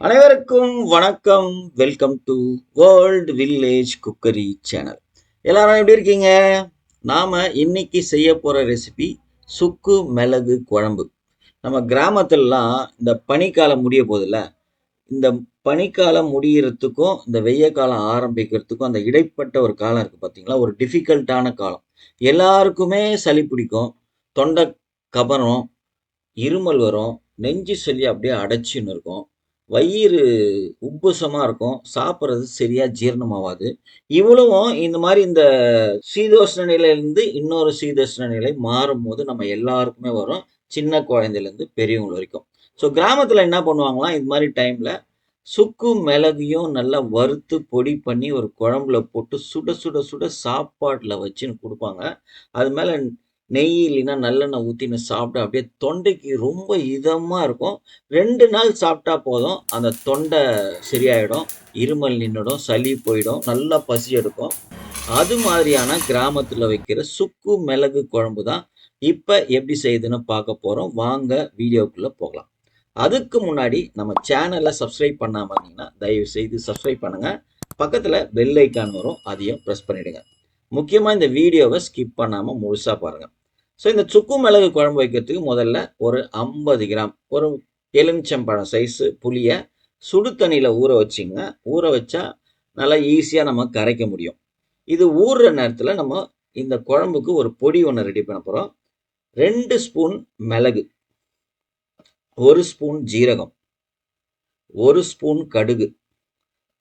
அனைவருக்கும் வணக்கம். Welcome to world village cookery channel. எல்லாரும் எப்படி இருக்கீங்க? நாம இன்னைக்கு செய்ய போற ரெசிபி சுக்கு மிளகு குழம்பு. நம்ம கிராமத்துலலாம் இந்த பனிக்காலம் முடிய போதில்ல, இந்த பனிக்காலம் முடியறதுக்கும் இந்த வெய்ய காலம் ஆரம்பிக்கிறதுக்கும் அந்த இடைப்பட்ட ஒரு காலம் இருக்கு பார்த்தீங்களா? ஒரு டிஃபிகல்ட்டான காலம். எல்லாருக்குமே சளி பிடிக்கும், தொண்டை கபரும், இருமல் வரும், நெஞ்சு சளி அப்படியே அடைச்சின்னு இருக்கும், வயிறு உப்புசமா இருக்கும், சாப்பிட்றது சரியா ஜீரணமாவாது. இவ்வளவும் இந்த மாதிரி இந்த சீதோஷ்ண நிலையிலிருந்து இன்னொரு சீதோஷ்ண நிலை மாறும்போது நம்ம எல்லாருக்குமே வரும், சின்ன குழந்தையிலேருந்து பெரியவங்க வரைக்கும். ஸோ கிராமத்தில் என்ன பண்ணுவாங்களாம், இது மாதிரி டைமில் சுக்கு மிளகையும் நல்லா வறுத்து பொடி பண்ணி ஒரு குழம்புல போட்டு சுட சுட சுட சாப்பாட்டில் வச்சுன்னு கொடுப்பாங்க. அது மேலே நெய் இல்லைன்னா நல்லெண்ணெய் ஊற்றின்னு சாப்பிட்டா அப்படியே தொண்டைக்கு ரொம்ப இதமாக இருக்கும். 2 நாள் சாப்பிட்டா போதும், அந்த தொண்டை சரியாயிடும், இருமல் நின்றுடும், சளி போயிடும், நல்லா பசி எடுக்கும். அது மாதிரியான கிராமத்தில் வைக்கிற சுக்கு மிளகு குழம்பு தான் இப்போ எப்படி செய்யுதுன்னு பார்க்க போகிறோம். வாங்க வீடியோக்குள்ளே போகலாம். அதுக்கு முன்னாடி நம்ம சேனலை சப்ஸ்கிரைப் பண்ணாமல் இருந்தீங்கன்னா தயவு செய்து சப்ஸ்கிரைப் பண்ணுங்கள். பக்கத்தில் பெல் ஐக்கான் வரும், அதையும் ப்ரெஸ் பண்ணிவிடுங்க. முக்கியமாக இந்த வீடியோவை ஸ்கிப் பண்ணாமல் முழுசாக பாருங்கள். ஸோ இந்த சுக்கு மிளகு குழம்பு வைக்கிறதுக்கு முதல்ல ஒரு 50 கிராம் ஒரு எலுமிச்சம்பழம் சைஸு புளியை சுடு தண்ணியில் ஊற வச்சிங்க. ஊற வச்சா நல்லா ஈஸியாக நம்ம கரைக்க முடியும். இது ஊறுற நேரத்தில் நம்ம இந்த குழம்புக்கு ஒரு பொடி ஒன்று ரெடி பண்ண போகிறோம். 2 ஸ்பூன் மிளகு, 1 ஸ்பூன் ஜீரகம், 1 ஸ்பூன் கடுகு,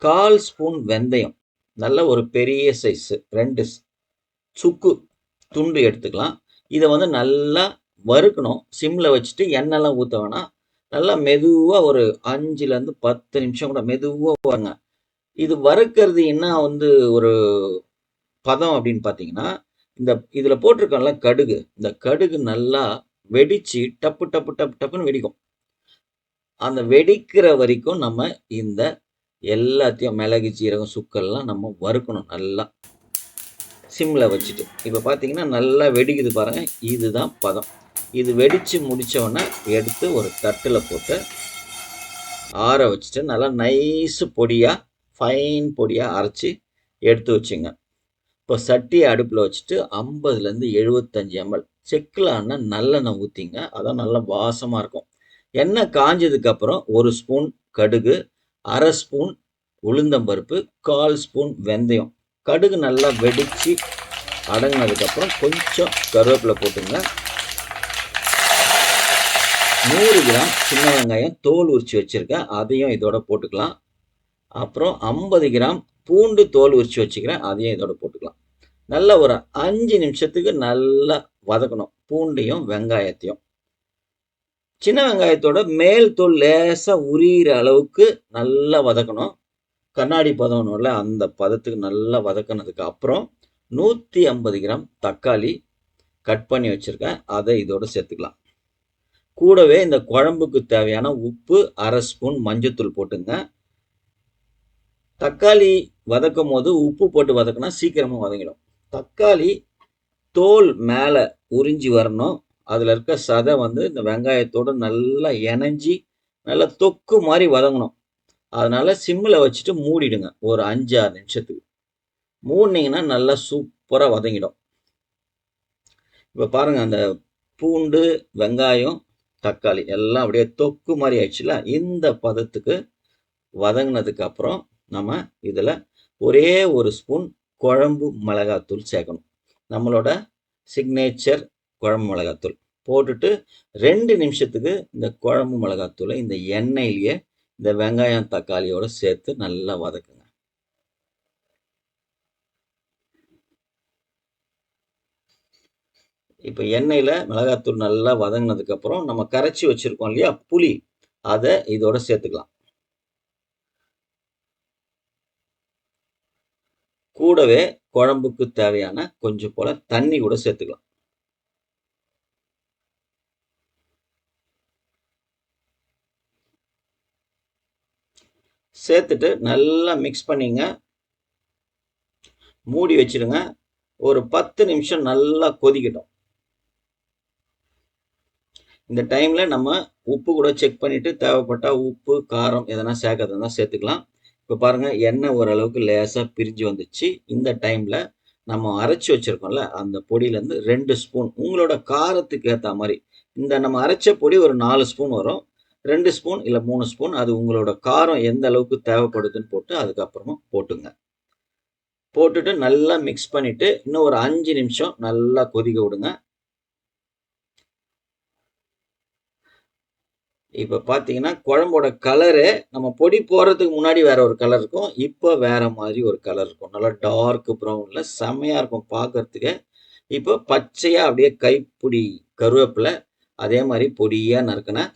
1/4 ஸ்பூன் வெந்தயம், நல்ல ஒரு பெரிய சைஸு 2 சுக்கு துண்டு எடுத்துக்கலாம். இதை வந்து நல்லா வறுக்கணும். சிம்மில் வச்சுட்டு எண்ணெய்லாம் ஊற்ற வேணாம். நல்லா மெதுவாக ஒரு 5லேருந்து 10 நிமிஷம் கூட மெதுவாக வருங்க. இது வறுக்கிறது என்ன வந்து ஒரு பதம் அப்படின்னு பார்த்தீங்கன்னா, இந்த இதில் போட்டிருக்கோம்ல கடுகு, இந்த கடுகு நல்லா வெடித்து டப்பு டப்பு டப்பு டப்புன்னு வெடிக்கும். அந்த வெடிக்கிற வரைக்கும் நம்ம இந்த எல்லாத்தையும் மிளகு ஜீரகம் சுக்கெல்லாம் நம்ம வறுக்கணும் நல்லா சிம்மில் வச்சுட்டு. இப்போ பார்த்தீங்கன்னா நல்லா வெடிக்குது பாருங்கள், இதுதான் பதம். இது வெடித்து முடித்தோடனே எடுத்து ஒரு தட்டில் போட்டு ஆற வச்சுட்டு நல்லா நைஸு பொடியாக ஃபைன் பொடியாக அரைச்சி எடுத்து வச்சுங்க. இப்போ சட்டியை அடுப்பில் வச்சுட்டு 50லேருந்து 75 ml செக்கில் ஆன நல்லெண்ணெய் ஊற்றிங்க. அதான் நல்லா வாசமாக இருக்கும். எண்ணெய் காஞ்சதுக்கப்புறம் 1 ஸ்பூன் கடுகு, 1/2 ஸ்பூன் உளுந்தம்பருப்பு, 1/4 ஸ்பூன் வெந்தயம். கடுகு நல்லா வெடித்து அடங்கினதுக்கப்புறம் கொஞ்சம் கருவேப்பிலை போட்டுங்க. 100 கிராம் சின்ன வெங்காயம் தோல் உரித்து வச்சுருக்கேன், அதையும் இதோட போட்டுக்கலாம். அப்புறம் 50 கிராம் பூண்டு தோல் உரித்து வச்சுக்கிறேன், அதையும் இதோட போட்டுக்கலாம். நல்லா ஒரு 5 நிமிஷத்துக்கு நல்லா வதக்கணும் பூண்டையும் வெங்காயத்தையும். சின்ன வெங்காயத்தோட மேல் தோல் லேசாக உரிகிற அளவுக்கு நல்லா வதக்கணும். கண்ணாடி பதம்னும்ல அந்த பதத்துக்கு நல்லா வதக்கினதுக்கு அப்புறம் 150 கிராம் தக்காளி கட் பண்ணி வச்சுருக்கேன், அதை இதோடு சேர்த்துக்கலாம். கூடவே இந்த குழம்புக்கு தேவையான உப்பு, 1/2 ஸ்பூன் மஞ்சத்தூள் போட்டுங்க. தக்காளி வதக்கும் போது உப்பு போட்டு வதக்கினா சீக்கிரமாக வதங்கிடும். தக்காளி தோல் மேலே உறிஞ்சி வரணும். அதில் இருக்க சதை வந்து இந்த வெங்காயத்தோடு நல்லா இணைஞ்சி நல்லா தொக்கு மாதிரி வதங்கணும். அதனால் சிம்மில் வச்சுட்டு மூடிடுங்க ஒரு 5-6 நிமிஷத்துக்கு. மூடினீங்கன்னா நல்லா சூப்பராக வதங்கிடும். இப்போ பாருங்கள், அந்த பூண்டு வெங்காயம் தக்காளி எல்லாம் அப்படியே தொக்கு மாதிரி ஆயிடுச்சுல, இந்த பதத்துக்கு வதங்கினதுக்கு அப்புறம் நம்ம இதில் ஒரே ஒரு ஸ்பூன் குழம்பு மிளகாத்தூள் சேர்க்கணும். நம்மளோட சிக்னேச்சர் குழம்பு மிளகாத்தூள் போட்டுட்டு 2 நிமிஷத்துக்கு இந்த குழம்பு மிளகாத்தூளை இந்த எண்ணெயிலேயே இந்த வெங்காயம் தக்காளியோடு சேர்த்து நல்லா வதக்குங்க. இப்போ எண்ணெயில் மிளகாத்தூள் நல்லா வதங்கினதுக்கப்புறம் நம்ம கரைச்சி வச்சுருக்கோம் இல்லையா புளி, அதை இதோட சேர்த்துக்கலாம். கூடவே குழம்புக்கு தேவையான கொஞ்சம் போல தண்ணி கூட சேர்த்துக்கலாம். சேர்த்துட்டு நல்லா மிக்ஸ் பண்ணிங்க, மூடி வச்சிடுங்க. ஒரு 10 நிமிஷம் நல்லா கொதிக்கட்டும். இந்த டைம்ல நம்ம உப்பு கூட செக் பண்ணிட்டு தேவைப்பட்டா உப்பு, காரம் எதனா சேர்க்கறதா இருந்தா சேர்த்துக்கலாம். இப்ப பாருங்க எண்ணெய் ஓரளவுக்கு லேசா பிரிஞ்சு வந்துச்சு. இந்த டைம்ல நம்ம அரைச்சு வச்சிருக்கோம்ல, அந்த பொடியிலேருந்து 2 ஸ்பூன் உங்களோட காரத்துக்கு ஏத்தா மாரி. இந்த நம்ம அரைச்ச பொடி ஒரு 4 ஸ்பூன் வரும். 2 ஸ்பூன் இல்ல 3 ஸ்பூன் அது உங்களோட காரம் எந்த அளவுக்கு தேவைப்படுதுன்னு போட்டு அதுக்கப்புறமா போட்டுங்க. போட்டுட்டு நல்லா மிக்ஸ் பண்ணிட்டு இன்னும் ஒரு 5 நிமிஷம் நல்லா கொதிக்க விடுங்க. இப்ப பார்த்தீங்கன்னா, குழம்போட கலரு நம்ம பொடி போடுறதுக்கு முன்னாடி வேற ஒரு கலர் இருக்கும். இப்ப வேற மாதிரி ஒரு கலர் இருக்கும். நல்லா டார்க் ப்ரவுன்ல செம்மையா இருக்கும் பார்க்கறதுக்கு. இப்போ பச்சையா அப்படியே கைப்பிடி கருவேப்பிலை, அதே மாரி பொடியா நறுக்குன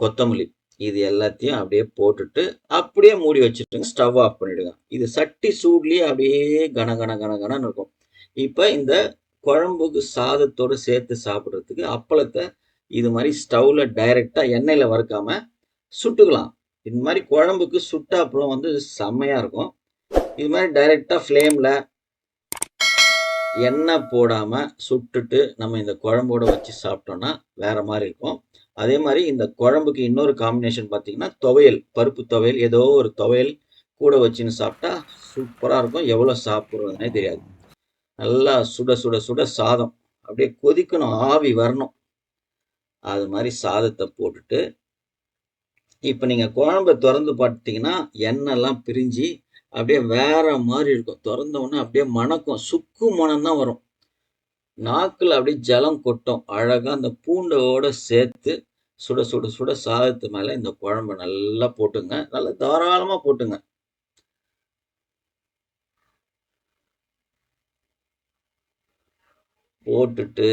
கொத்தமல்லி. இது எல்லாத்தையும் அப்படியே போட்டுட்டு, அப்படியே மூடி வச்சுட்டுங்க. ஸ்டவ் ஆஃப் பண்ணிடுங்க. இது சட்டி சூட்லயே அப்படியே கன கன கன கனன்னு இருக்கும். இப்ப இந்த குழம்புக்கு சாதத்தோட சேர்த்து சாப்பிடுறதுக்கு அப்பளத்த இது மாரி ஸ்டவ்ல டைரக்ட்டா எண்ணெயில வறுக்காம சுட்டுக்கலாம். இது மாரி குழம்புக்கு சுட்ட அப்பளம் வந்து செம்மையா இருக்கும். இது மாரி டைரக்ட்டா ஃப்ளேம்ல எண்ணெய் போடாம சுட்டுட்டு நம்ம இந்த குழம்போட வச்சு சாப்பிட்டோம்னா வேற மாரி இருக்கும். அதே மாரி இந்த குழம்புக்கு இன்னொரு காம்பினேஷன் பார்த்தீங்கன்னா, துவையல், பருப்பு துவையல் ஏதோ ஒரு துவையல் கூட வச்சுன்னு சாப்பிட்டா சூப்பரா இருக்கும். எவ்வளோ சாப்பிடுறதுன்னே தெரியாது. நல்லா சுட சுட சுட சாதம் அப்படியே கொதிக்கணும், ஆவி வரணும். அது மாரி சாதத்தை போட்டுட்டு, இப்ப நீங்க குழம்ப தொறந்து பார்த்தீங்கன்னா, எண்ணெய்லாம் பிரிஞ்சு அப்படியே வேற மாரி இருக்கும். தொறந்த உடனே அப்படியே மணக்கும். சுக்கு மணம் தான் வரும். நாக்குல அப்படியே ஜலம் கொட்டும். அழகா அந்த பூண்டோட சேர்த்து சுட சுட சுட சாதத்து மேல இந்த குழம்ப நல்லா போட்டுங்க. நல்லா தாராளமா போட்டுங்க. போட்டுட்டு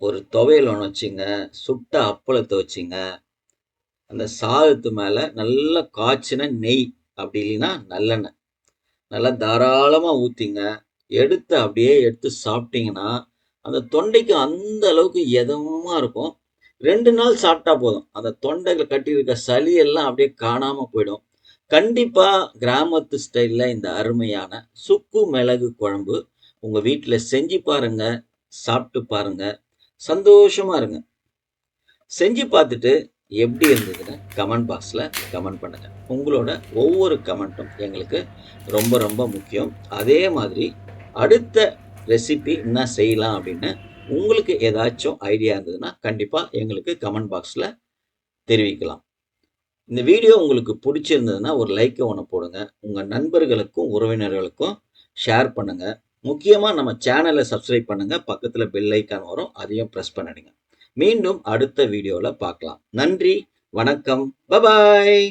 ஒரு துவையல் ஒண்ணு வச்சுங்க. சுட்ட அப்பளத்த வச்சுங்க. அந்த சாதத்து மேல நல்லா காய்ச்சின நெய், அப்படி இல்லைன்னா நல்லெண்ணெய். நல்லா தாராளமா ஊத்திங்க. எடுத்து அப்படியே எடுத்து சாப்பிட்டீங்கன்னா, அந்த தொண்டைக்கு அந்த அளவுக்கு எதமா இருக்கும். 2 நாள் சாப்பிட்டா போதும். அந்த தொண்டையில கட்டியிருக்க சளி எல்லாம் அப்படியே காணாம போயிடும். கண்டிப்பா கிராமத்து ஸ்டைல்ல இந்த அருமையான சுக்கு மிளகு குழம்பு உங்க வீட்ல செஞ்சு பாருங்க. சாப்பிட்டு பாருங்க. சந்தோஷமா இருங்க. செஞ்சு பார்த்துட்டு எப்படி இருந்ததுன்னு கமெண்ட் பாக்ஸ்ல கமெண்ட் பண்ணுங்க. உங்களோட ஒவ்வொரு கமெண்ட்டும் எங்களுக்கு ரொம்ப ரொம்ப முக்கியம். அதே மாதிரி அடுத்த ரெசிபி என்ன செய்யலாம் அப்படின்னு உங்களுக்கு ஏதாச்சும் ஐடியா இருந்ததுன்னா கண்டிப்பா எங்களுக்கு கமெண்ட் பாக்ஸ்ல தெரிவிக்கலாம். இந்த வீடியோ உங்களுக்கு பிடிச்சிருந்ததுன்னா ஒரு லைக் ஒன்று போடுங்க. உங்க நண்பர்களுக்கும் உறவினர்களுக்கும் ஷேர் பண்ணுங்க. முக்கியமா நம்ம சேனலை சப்ஸ்கிரைப் பண்ணுங்க. பக்கத்துல பெல் ஐக்கான் வரும். அதையும் பிரஸ் பண்ணிடுங்க. மீண்டும் அடுத்த வீடியோல பார்க்கலாம். நன்றி, வணக்கம், பபாய்.